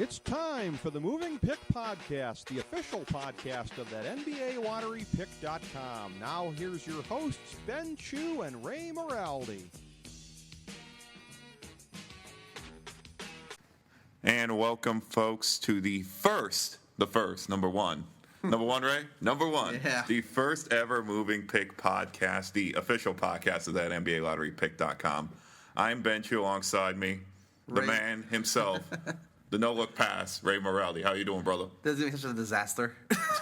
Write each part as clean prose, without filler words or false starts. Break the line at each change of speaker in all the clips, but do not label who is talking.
It's time for the Moving Pick Podcast, the official podcast of that NBA LotteryPick.com. Now here's your hosts, Ben Chu and Ray Moralde.
And welcome, folks, to the first, number one. Number one, Ray? Number one.
Yeah.
The first ever Moving Pick Podcast, the official podcast of that NBA LotteryPick.com. I'm Ben Chu, alongside me, the
Ray.
Man himself, the no-look pass, Ray Moralde. How you doing, brother?
This is such a disaster.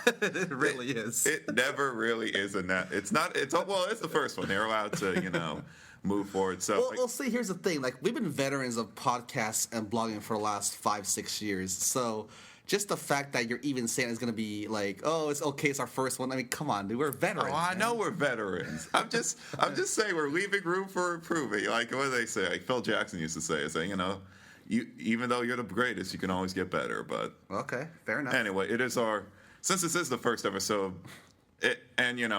It really is.
It never really is a net. It's the first one. They're allowed to, move forward. So
Well, see, here's the thing. Like, we've been veterans of podcasts and blogging for the last 5-6 years. So just the fact that you're even saying it's going to be like, oh, it's okay, it's our first one. I mean, come on, dude. We're veterans.
Oh, I
man.
know we're veterans. I'm just saying we're leaving room for improvement. Like, what do they say? Like Phil Jackson used to say, you even though you're the greatest, you can always get better. But
Okay, fair enough.
anyway, since this is the first episode,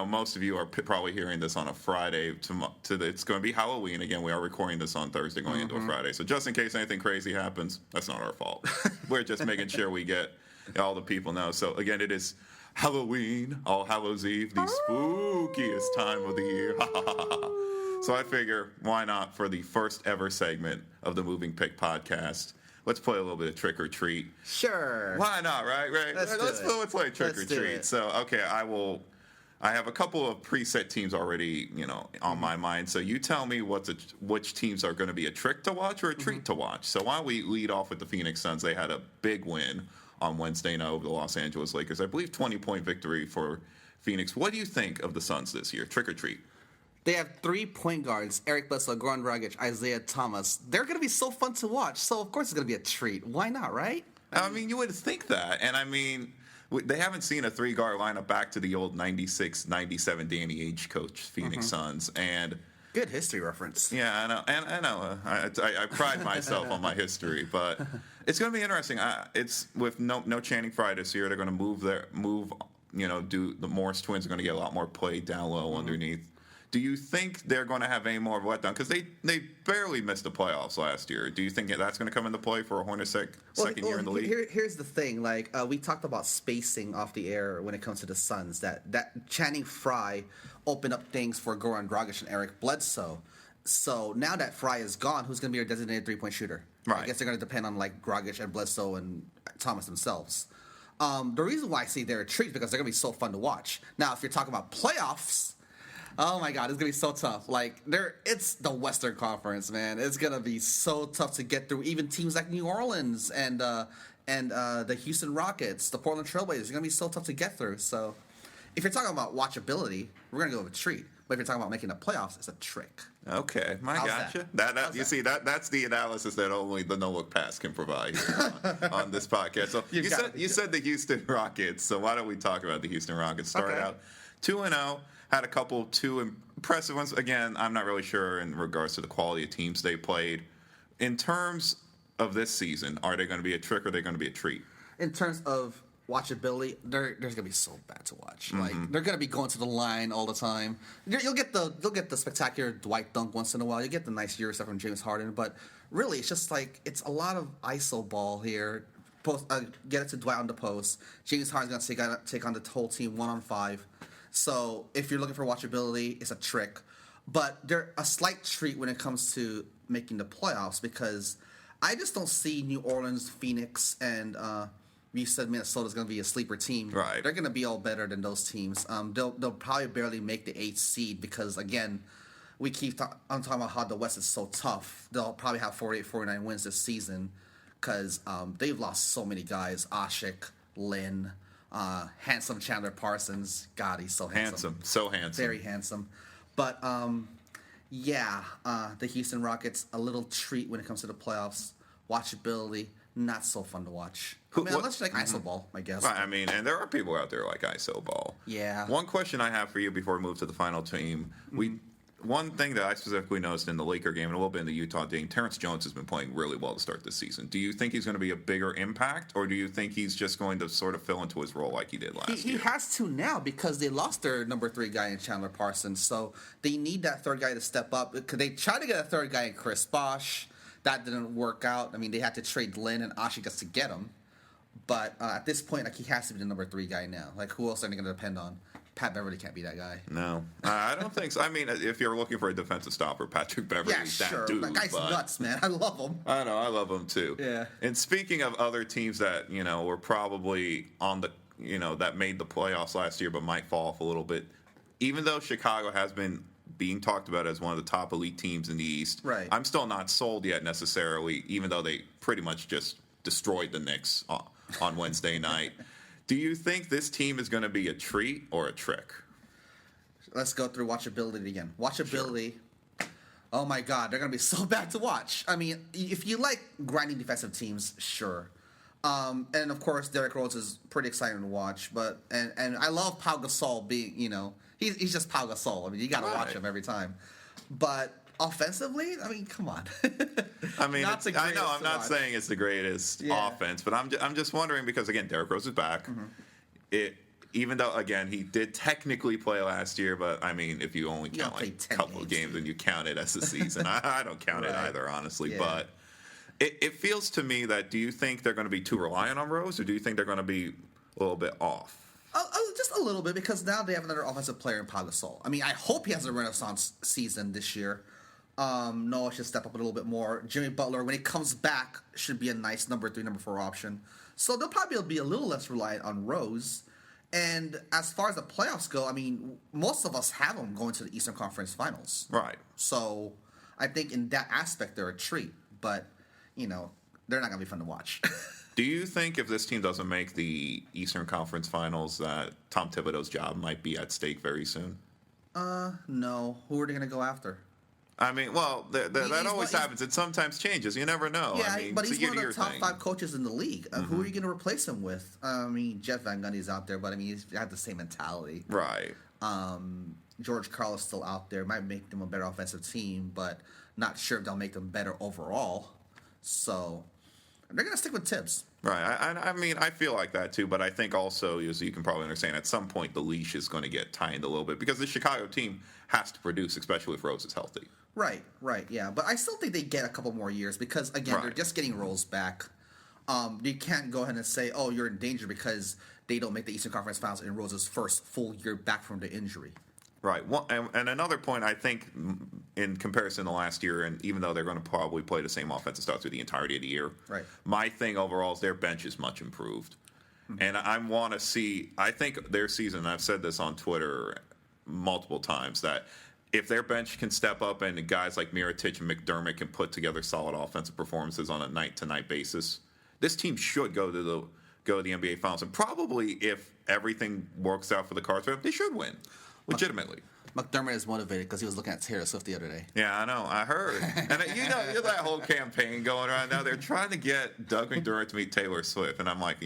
most of you are probably hearing this on a Friday. It's going to be Halloween again. We are recording this on Thursday, going into a Friday. So just in case anything crazy happens, that's not our fault. We're just making sure we get all the people know. So again, it is Halloween, All Hallows Eve, the spookiest time of the year. So I figure, why not, for the first ever segment of the Moving Pick Podcast, let's play a little bit of Trick or Treat.
Sure.
Why not, right?
Let's
play Trick or
do
Treat.
it.
So, okay, I have a couple of preset teams already, on my mind. So you tell me which teams are going to be a trick to watch or a treat to watch. So why don't we lead off with the Phoenix Suns? They had a big win on Wednesday night over the Los Angeles Lakers. I believe 20-point victory for Phoenix. What do you think of the Suns this year? Trick or treat?
They have 3 point guards, Eric Bledsoe, Goran Dragic, Isaiah Thomas. They're going to be so fun to watch. So, of course, it's going to be a treat. Why not, right?
I mean, you would think that. And, they haven't seen a three-guard lineup back to the old 96, 97 Danny Ainge coach Phoenix Suns. And
Good history reference.
yeah, I know. And I know. I pride myself on my history, but it's going to be interesting. It's with no Channing Frye this year. They're going to the Morris twins are going to get a lot more play down low underneath. Do you think they're going to have any more of a letdown? Because they barely missed the playoffs last year. Do you think that's going to come into play for a Hornets second year in the league?
Here's the thing. Like, we talked about spacing off the air when it comes to the Suns. That Channing Frye opened up things for Goran Dragic and Eric Bledsoe. So now that Frye is gone, who's going to be your designated three-point shooter?
Right.
I guess they're going to depend on, like, Dragic and Bledsoe and Thomas themselves. The reason why I say they're a treat is because they're going to be so fun to watch. Now, if you're talking about playoffs, oh my God, it's gonna be so tough. Like, it's the Western Conference, man. It's gonna be so tough to get through. Even teams like New Orleans and the Houston Rockets, the Portland Trailblazers, it's gonna be so tough to get through. So, if you're talking about watchability, we're gonna go with a treat. But if you're talking about making the playoffs, it's a trick.
Okay, I
How's
gotcha.
that?
See, that's the analysis that only the no-look pass can provide here on this podcast. So you said the Houston Rockets. So why don't we talk about the Houston Rockets? Started out 2-0. Had a couple two impressive ones. Again, I'm not really sure in regards to the quality of teams they played. In terms of this season, are they going to be a trick or are they going to be a treat?
In terms of watchability, they're gonna be so bad to watch. Like, they're gonna be going to the line all the time. You'll get the spectacular Dwight dunk once in a while. You get the nice Euro stuff from James Harden, but really, it's just like it's a lot of ISO ball here. Get it to Dwight on the post. James Harden's gonna take on the whole team 1-on-5. So if you're looking for watchability, it's a trick. But they're a slight treat when it comes to making the playoffs because I just don't see New Orleans, Phoenix, and you said Minnesota's going to be a sleeper team.
Right.
They're going to be all better than those teams. They'll probably barely make the 8th seed because, again, we keep talking about how the West is so tough. They'll probably have 48, 49 wins this season because they've lost so many guys. Ashik, Lynn, handsome Chandler Parsons. God, he's so handsome.
So handsome.
Very handsome. But, the Houston Rockets, a little treat when it comes to the playoffs. Watchability, not so fun to watch. Unless you like ISO ball, I guess.
Right, and there are people out there like ISO ball.
Yeah.
One question I have for you before we move to the final team. One thing that I specifically noticed in the Laker game and a little bit in the Utah game, Terrence Jones has been playing really well to start this season. Do you think he's going to be a bigger impact, or do you think he's just going to sort of fill into his role like he did last year?
He has to now because they lost their number 3 guy in Chandler Parsons, so they need that third guy to step up. They tried to get a third guy in Chris Bosh. That didn't work out. I mean, they had to trade Lynn and Ashi just to get him. But at this point, like, he has to be the number 3 guy now. Like, who else are they going to depend on? Pat Beverly can't be that guy.
No, I don't think so. I mean, if you're looking for a defensive stopper, Patrick Beverly's that dude.
That guy's nuts, man. I love him.
I know, I love him too.
Yeah.
And speaking of other teams that were probably on the that made the playoffs last year, but might fall off a little bit, even though Chicago has been being talked about as one of the top elite teams in the East,
right?
I'm still not sold yet necessarily, even though they pretty much just destroyed the Knicks on Wednesday night. Do you think this team is going to be a treat or a trick?
Let's go through watchability again. Watchability. Sure. Oh my God, they're going to be so bad to watch. I mean, if you like grinding defensive teams, sure. And of course, Derrick Rose is pretty exciting to watch. But and I love Pau Gasol being, he's just Pau Gasol. I mean, you got to watch him every time. But offensively, I mean, come on.
I mean, I know I'm not saying it's the greatest offense, but I'm just wondering because again, Derrick Rose is back. Mm-hmm. Even though again he did technically play last year, but I mean, if you only count like a couple of games and you count it as a season, I don't count it either, honestly. Yeah. But it feels to me that do you think they're going to be too reliant on Rose, or do you think they're going to be a little bit off?
Just a little bit because now they have another offensive player in Pau Gasol. I mean, I hope he has a renaissance season this year. Noah should step up a little bit more. Jimmy Butler, when he comes back, should be a nice number 3, number 4 option. So they'll probably be a little less reliant on Rose. And as far as the playoffs go, I mean, most of us have them going to the Eastern Conference Finals.
Right.
So I think in that aspect, they're a treat. But, they're not going to be fun to watch.
Do you think if this team doesn't make the Eastern Conference Finals that Tom Thibodeau's job might be at stake very soon?
No. Who are they going to go after?
I mean, well, that always happens. It sometimes changes. You never know.
Yeah,
I mean,
but he's one of the top
thing.
5 coaches in the league. Who are you going to replace him with? I mean, Jeff Van Gundy's out there, but I mean, he's got the same mentality.
Right.
George Karl is still out there. Might make them a better offensive team, but not sure if they'll make them better overall. So they're going to stick with Tibbs.
Right. I mean, I feel like that too, but I think also, as you can probably understand, at some point the leash is going to get tightened a little bit because the Chicago team has to produce, especially if Rose is healthy.
Right, yeah. But I still think they get a couple more years because, again, they're just getting Rose back. You can't go ahead and say, oh, you're in danger because they don't make the Eastern Conference Finals in Rose's first full year back from the injury.
Right. Well, and another point, I think, in comparison to last year, and even though they're going to probably play the same offensive stuff through the entirety of the year, my thing overall is their bench is much improved. Mm-hmm. And I want to see, I think their season, and I've said this on Twitter multiple times, that if their bench can step up and guys like Mirotic and McDermott can put together solid offensive performances on a night-to-night basis, this team should go to the NBA Finals. And probably if everything works out for the Cards, they should win. Legitimately.
McDermott is motivated because he was looking at Taylor Swift the other day.
Yeah, I know. I heard. And that whole campaign going around now. They're trying to get Doug McDermott to meet Taylor Swift. And I'm like,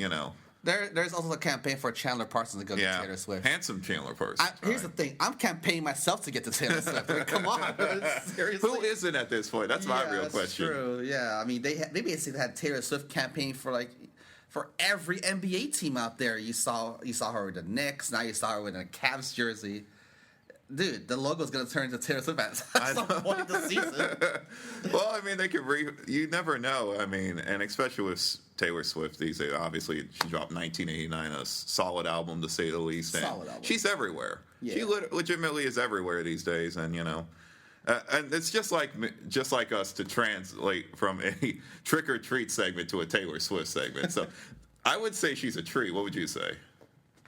There's also a campaign for Chandler Parsons to go to Taylor Swift.
Handsome Chandler Parsons.
Here's the thing. I'm campaigning myself to get to Taylor Swift. I mean, come on. Seriously.
Who isn't at this point? That's my real question.
True. Yeah. I mean, they basically had Taylor Swift campaign for every NBA team out there. You saw her with the Knicks. Now you saw her with a Cavs jersey. Dude, the logo's going to turn into Taylor Swift at some point this season.
Well, I mean, they could you never know. I mean, and especially with Taylor Swift these days, obviously she dropped 1989, a solid album to say the least. Solid album. She's everywhere. Yeah. She legitimately is everywhere these days, and and it's just like us to translate from a trick or treat segment to a Taylor Swift segment. So I would say she's a treat. What would you say?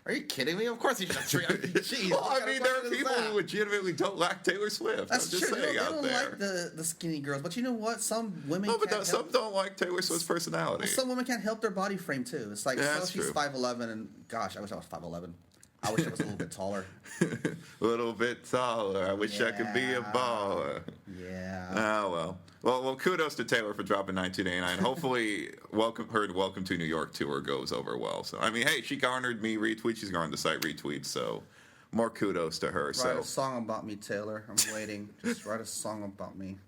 Are you kidding me? Of course he's a treat. Jeez,
well, I mean, there are people who legitimately don't like Taylor Swift.
That's
true.
They don't like the skinny girls. But you know what? Some women
some don't like Taylor Swift's personality.
Well, some women can't help their body frame, too. It's like, she's 5'11", and gosh, I wish I was 5'11". I wish I was a little bit taller.
A little bit taller. I wish I could be a baller.
Yeah.
Oh, well. Well, kudos to Taylor for dropping 1989. Hopefully, Welcome to New York tour goes over well. So, I mean, hey, she garnered me retweets. She's garnered the site retweets. So, more kudos to her.
Write a song about me, Taylor. I'm waiting. Just write a song about me.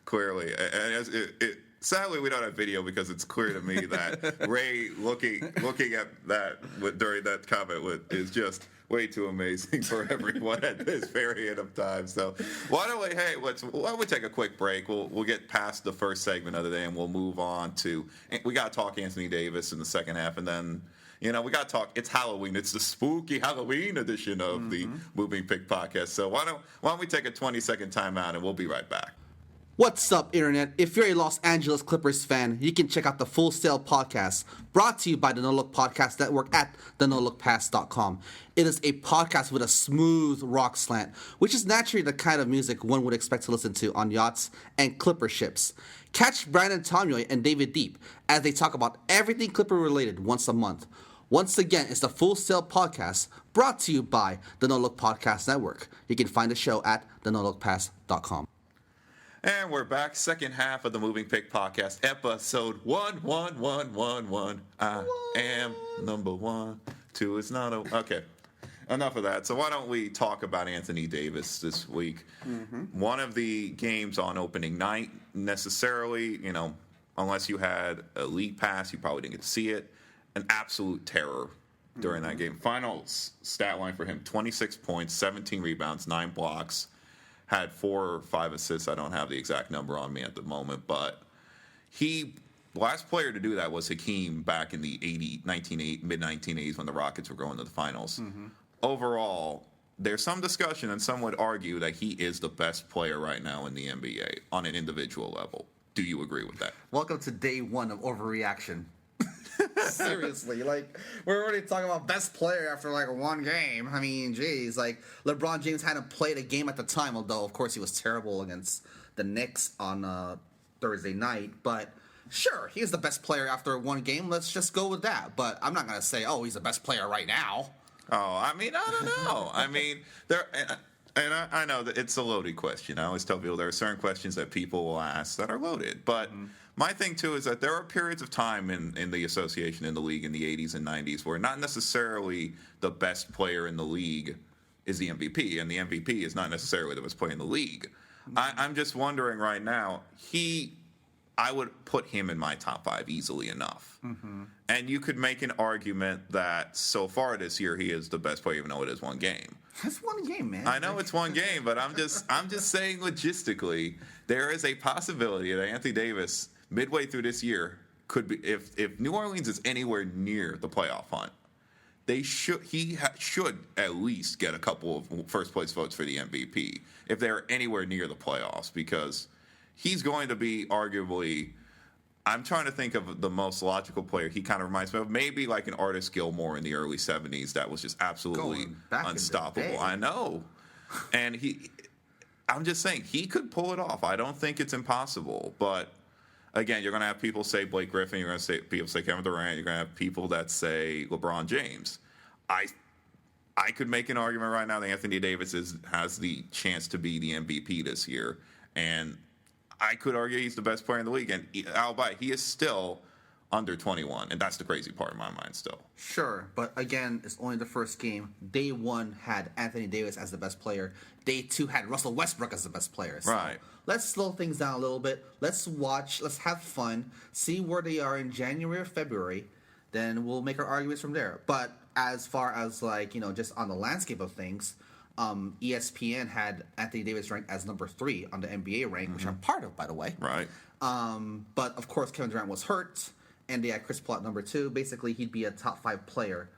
Clearly. And sadly, we don't have video because it's clear to me that Ray looking at that during that comment is just way too amazing for everyone at this period of time. So why don't we take a quick break? We'll get past the first segment of the day, and we'll move on to. We got to talk Anthony Davis in the second half, and then. We got to talk. It's Halloween. It's the spooky Halloween edition of the Moving Pick Podcast. So why don't we take a 20-second timeout, and we'll be right back.
What's up, Internet? If you're a Los Angeles Clippers fan, you can check out the Full Sail Podcast, brought to you by the No Look Podcast Network at thenolookpass.com. It is a podcast with a smooth rock slant, which is naturally the kind of music one would expect to listen to on yachts and Clipper ships. Catch Brandon Tomioy and David Deep as they talk about everything Clipper-related once a month. Once again, it's the Full Sail Podcast, brought to you by the No Look Podcast Network. You can find the show at thenolookpass.com.
And we're back, second half of the Moving Pick Podcast, episode 11111. I am number 1. 2 is not a... Okay, enough of that. So why don't we talk about Anthony Davis this week? One of the games on opening night, necessarily, unless you had a league pass, you probably didn't get to see it. An absolute terror during that game. Final stat line for him, 26 points, 17 rebounds, 9 blocks. Had 4 or 5 assists. I don't have the exact number on me at the moment, but the last player to do that was Hakeem back in the mid-1980s when the Rockets were going to the finals. Overall, there's some discussion, and some would argue that he is the best player right now in the NBA on an individual level. Do you agree with that?
Welcome to day one of overreaction. Seriously, we're already talking about best player after one game. I mean, geez, LeBron James hadn't played a game at the time, although of course he was terrible against the Knicks on Thursday night. But sure, he's the best player after one game. Let's just go with that. But I'm not gonna say, he's the best player right now.
Oh, I don't know. I know that it's a loaded question. I always tell people there are certain questions that people will ask that are loaded, but. My thing, too, is that there are periods of time in the association, in the league, in the 80s and 90s, where not necessarily the best player in the league is the MVP, and the MVP is not necessarily the best player in the league. I'm just wondering right now, I would put him in my top 5 easily enough. And you could make an argument that so far this year he is the best player, even though it is one game.
It's one game, man.
I know it's one game, but I'm just saying logistically, there is a possibility that Anthony Davis, midway through this year, could be if New Orleans is anywhere near the playoff hunt, he should at least get a couple of first place votes for the MVP if they're anywhere near the playoffs, because he's going to be arguably. I'm trying to think of the most logical player. He kind of reminds me of maybe an Artis Gilmore in the early 70s that was just absolutely unstoppable. I know. And I'm just saying, he could pull it off. I don't think it's impossible. But, again, you're going to have people say Blake Griffin. You're going to people say Kevin Durant. You're going to have people that say LeBron James. I could make an argument right now that Anthony Davis has the chance to be the MVP this year. And I could argue he's the best player in the league, and albeit he is still under 21, and that's the crazy part in my mind still.
Sure, but again, it's only the first game. Day 1 had Anthony Davis as the best player. Day 2 had Russell Westbrook as the best player. So
right.
Let's slow things down a little bit. Let's watch. Let's have fun. See where they are in January or February. Then we'll make our arguments from there. But as far as just on the landscape of things, ESPN had Anthony Davis ranked as number 3 on the NBA rank, which I'm part of, by the way.
Right.
But of course, Kevin Durant was hurt, and they had Chris Paul at number 2. Basically, he'd be a top 5 player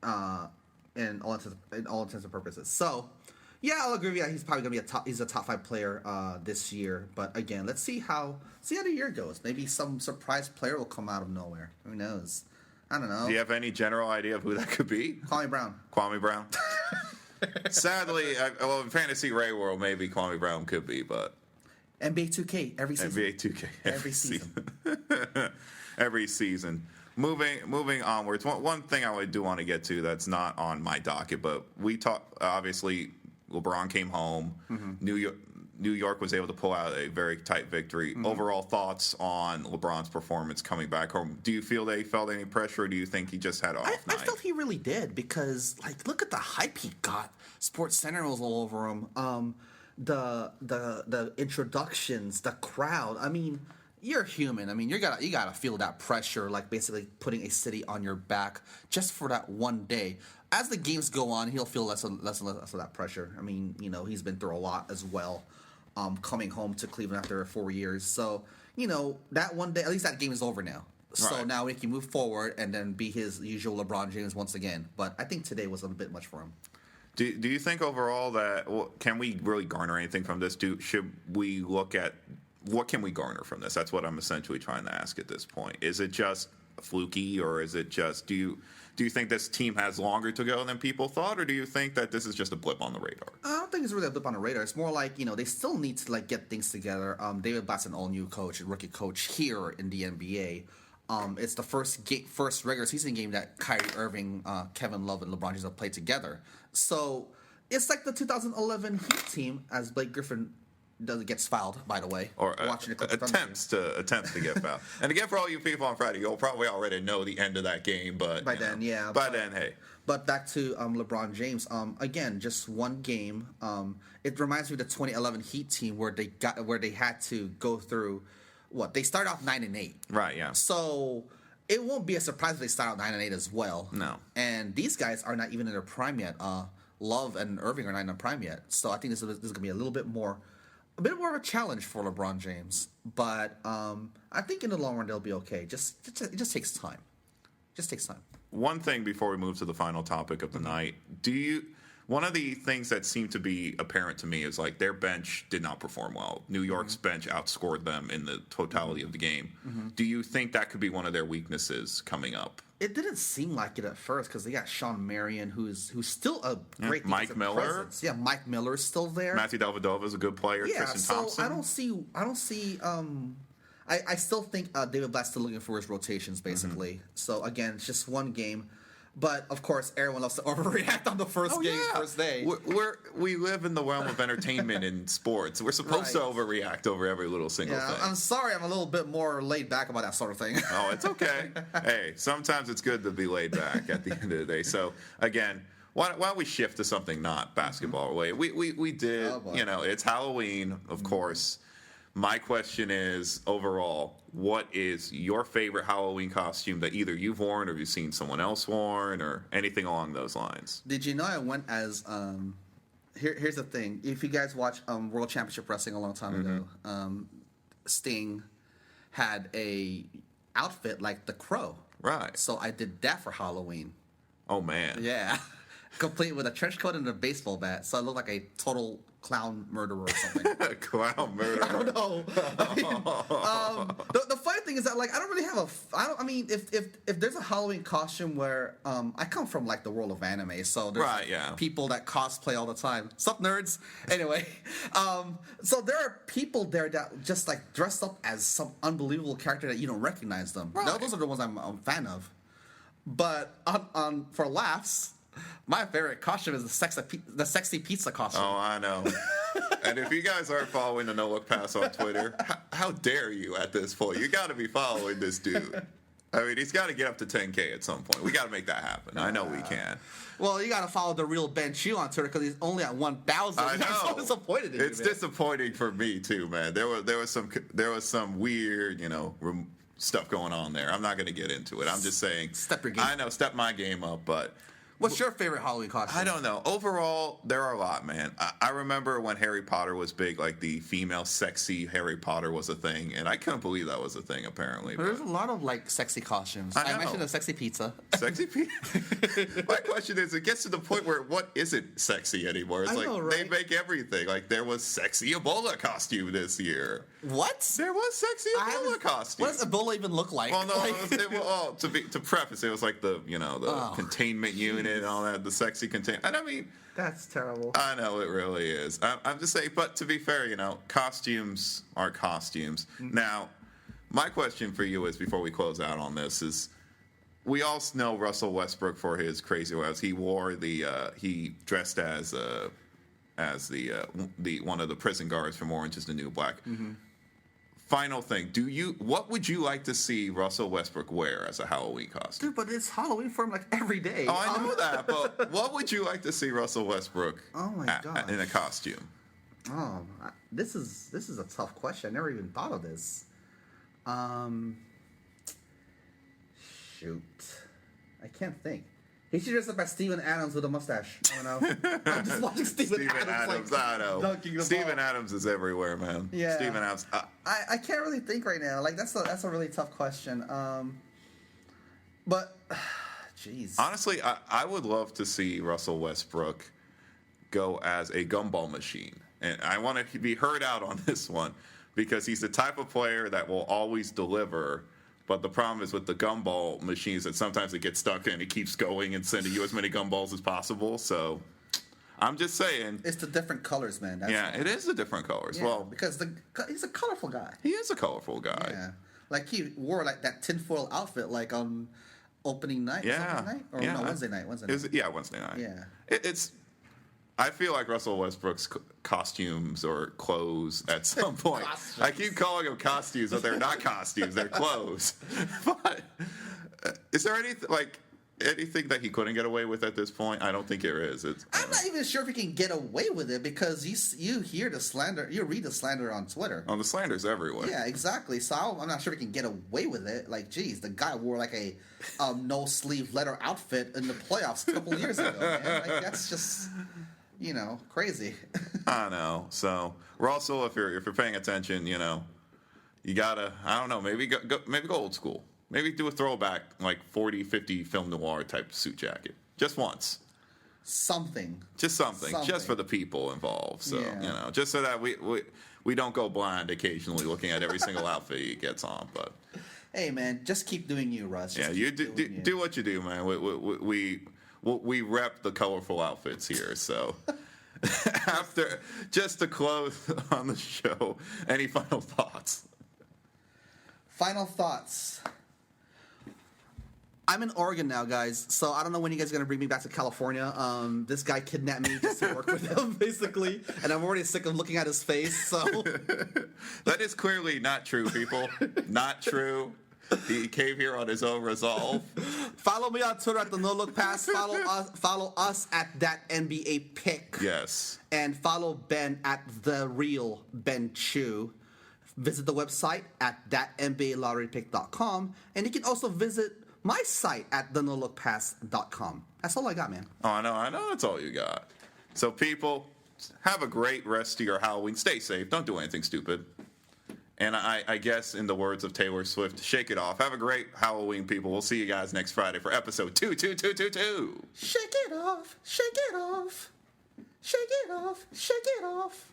in all intents and purposes. So, yeah, I'll agree with you. He's probably gonna be he's a top 5 player this year. But again, let's see how the year goes. Maybe some surprise player will come out of nowhere. Who knows? I don't know.
Do you have any general idea of who that could be?
Kwame Brown.
Kwame Brown. Sadly, in Fantasy Ray World, maybe Kwame Brown could be, but
NBA 2K every season.
NBA 2K
every season.
Every season. Moving onwards. One thing I do want to get to that's not on my docket, but we talked. Obviously, LeBron came home. New York was able to pull out a very tight victory. Overall thoughts on LeBron's performance coming back home? Do you feel they felt any pressure, or do you think he just had an off night?
I felt he really did, because look at the hype he got. Sports Center was all over him. The introductions, the crowd. I mean, you're human. I mean, you gotta feel that pressure, like basically putting a city on your back just for that one day. As the games go on, he'll feel less and less of that pressure. I mean, he's been through a lot as well, coming home to Cleveland after 4 years. So, that one day, at least that game is over now. So
Right.
now he can move forward and then be his usual LeBron James once again. But I think today was a bit much for him.
Do you think overall that can we really garner anything from this? Should we look at what can we garner from this? That's what I'm essentially trying to ask at this point. Is it just fluky, or is it just do you think this team has longer to go than people thought, or do you think that this is just a blip on the radar?
I don't think it's really a blip on the radar. It's more like, they still need to like get things together. David Blatt's an all-new coach, a rookie coach here in the NBA. It's the first regular season game that Kyrie Irving, Kevin Love, and LeBron James have played together. So it's like the 2011 Heat team, as Blake Griffin gets fouled, by the way.
Or
attempts
to get fouled. And again, for all you people on Friday, you'll probably already know the end of that game. But
by then, yeah.
By then, hey.
But back to LeBron James. Again, just one game. It reminds me of the 2011 Heat team where they had to go through. They start off 9-8.
Right. Yeah.
So it won't be a surprise if they start out 9-8 as well.
No.
And these guys are not even in their prime yet. Love and Irving are not in their prime yet. So I think this is going to be a bit more of a challenge for LeBron James. But I think in the long run they'll be okay. It just takes time. Just takes time.
One thing before we move to the final topic of the night, one of the things that seemed to be apparent to me is like their bench did not perform well. New York's bench outscored them in the totality of the game. Do you think that could be one of their weaknesses coming up?
It didn't seem like it at first because they got Sean Marion, who's still a great
Mike Miller.
presence. Yeah, Mike Miller's still there.
Matthew Dellavedova is a good player.
Yeah,
Tristan Thompson.
I don't see. I still think David Blatt's still looking for his rotations, basically. So again, it's just one game. But of course, everyone loves to overreact on the first day.
We live in the realm of entertainment and sports. We're supposed to overreact over every little single thing.
I'm sorry, I'm a little bit more laid back about that sort of thing.
Oh, it's okay. Hey, sometimes it's good to be laid back at the end of the day. So again, why don't we shift to something not basketball related? We did. It's Halloween, of course. My question is, overall, what is your favorite Halloween costume that either you've worn or you've seen someone else worn or anything along those lines?
Did you know I went as here's the thing. If you guys watch World Championship Wrestling a long time ago, Sting had a outfit like the Crow.
Right.
So I did that for Halloween.
Oh, man.
Yeah. Complete with a trench coat and a baseball bat. So I looked like a total clown murderer or something.
Clown murderer.
I don't know. The funny thing is that I don't really have if there's a Halloween costume where I come from the world of anime, so there's people that cosplay all the time. Sup, nerds? Anyway, so there are people there that just dress up as some unbelievable character that you don't recognize them.
Right.
Those are the ones I'm a fan of. But on for laughs, my favorite costume is the sexy pizza costume.
Oh, I know. And if you guys aren't following the No Look Pass on Twitter, how dare you at this point? You got to be following this dude. I mean, he's got to get up to 10K at some point. We got to make that happen. I know we can.
Well, you got to follow the real Ben Chu on Twitter because he's only at 1,000.
I know.
I'm so disappointed in
it's
you, man.
disappointing for me too, man. There was some weird, stuff going on there. I'm not going to get into it. I'm just saying.
Step your game.
I know, step my game up, but.
What's your favorite Halloween costume?
I don't know. Overall, there are a lot, man. I remember when Harry Potter was big, the female sexy Harry Potter was a thing, and I couldn't believe that was a thing, apparently.
There's a lot of, sexy costumes. I mentioned a sexy pizza.
Sexy pizza? My question is, it gets to the point where what isn't sexy anymore? It's they make everything. There was sexy Ebola costume this year.
What?
There was sexy Ebola costume.
What does Ebola even look like?
Well, no, to preface, it was the containment unit. And all that, the sexy container. And I mean,
that's terrible.
I know it really is. I'm just saying, but to be fair, costumes are costumes. Mm-hmm. Now, my question for you is, before we close out on this, is we all know Russell Westbrook for his crazy ways. He wore he dressed as the one of the prison guards from Orange Is the New Black. Mm-hmm. Final thing, what would you like to see Russell Westbrook wear as a Halloween costume?
Dude, but it's Halloween for him every day.
Oh, I know that, but what would you like to see Russell Westbrook in a costume?
Oh, this is a tough question. I never even thought of this. Shoot. I can't think. He should dress up as Steven Adams with a mustache. I don't know. I'm just watching Steven Adams.
I know.
Dunking the
Steven
ball.
Adams is everywhere, man.
Yeah.
Steven Adams.
I can't really think right now. Like that's a really tough question. But jeez.
Honestly, I would love to see Russell Westbrook go as a gumball machine. And I want to be heard out on this one because he's the type of player that will always deliver. But the problem is with the gumball machines that sometimes it gets stuck and it keeps going and sending you as many gumballs as possible. So I'm just saying.
It's the different colors, man. That's
it is the different colors.
Yeah,
well,
because he's a colorful guy.
He is a colorful guy.
Yeah. Like he wore like that tinfoil outfit like on opening night.
Yeah.
Night? Or no, Wednesday night. Wednesday night.
Yeah.
Yeah.
I feel like Russell Westbrook's costumes or clothes at some point. I keep calling them costumes, but they're not costumes. They're clothes. But is there anything that he couldn't get away with at this point? I don't think there is.
I'm not even sure if he can get away with it because you hear the slander, you read the slander on Twitter.
The slander's everywhere.
Yeah, exactly. So I'm not sure if he can get away with it. Like, geez, the guy wore like a no sleeve leather outfit in the playoffs a couple years ago. Man. Like that's just. Crazy.
I know. So Russell, if you're paying attention, you gotta, I don't know, maybe go old school. Maybe do a throwback like 40, 50 film noir type suit jacket. Just once.
Something.
Just for the people involved. So just so that we don't go blind occasionally looking at every single outfit he gets on. But
hey, man, just keep doing you, Russ.
Just you do what you do, man. We rep the colorful outfits here, so just to close on the show, any final thoughts?
Final thoughts. I'm in Oregon now, guys, so I don't know when you guys are going to bring me back to California. This guy kidnapped me just to work with him, basically, and I'm already sick of looking at his face, so...
That is clearly not true, people. Not true. He came here on his own resolve.
Follow me on Twitter at the No Look Pass. Follow us at that NBA pick.
Yes.
And follow Ben at the real Ben Chu. Visit the website at thatNBALotterypick.com, and you can also visit my site at thenolookpass.com. That's all I got, man.
Oh, I know that's all you got. So people, have a great rest of your Halloween. Stay safe. Don't do anything stupid. And I guess in the words of Taylor Swift, shake it off. Have a great Halloween, people. We'll see you guys next Friday for episode 22222.
Shake it off, shake it off, shake it off, shake it off.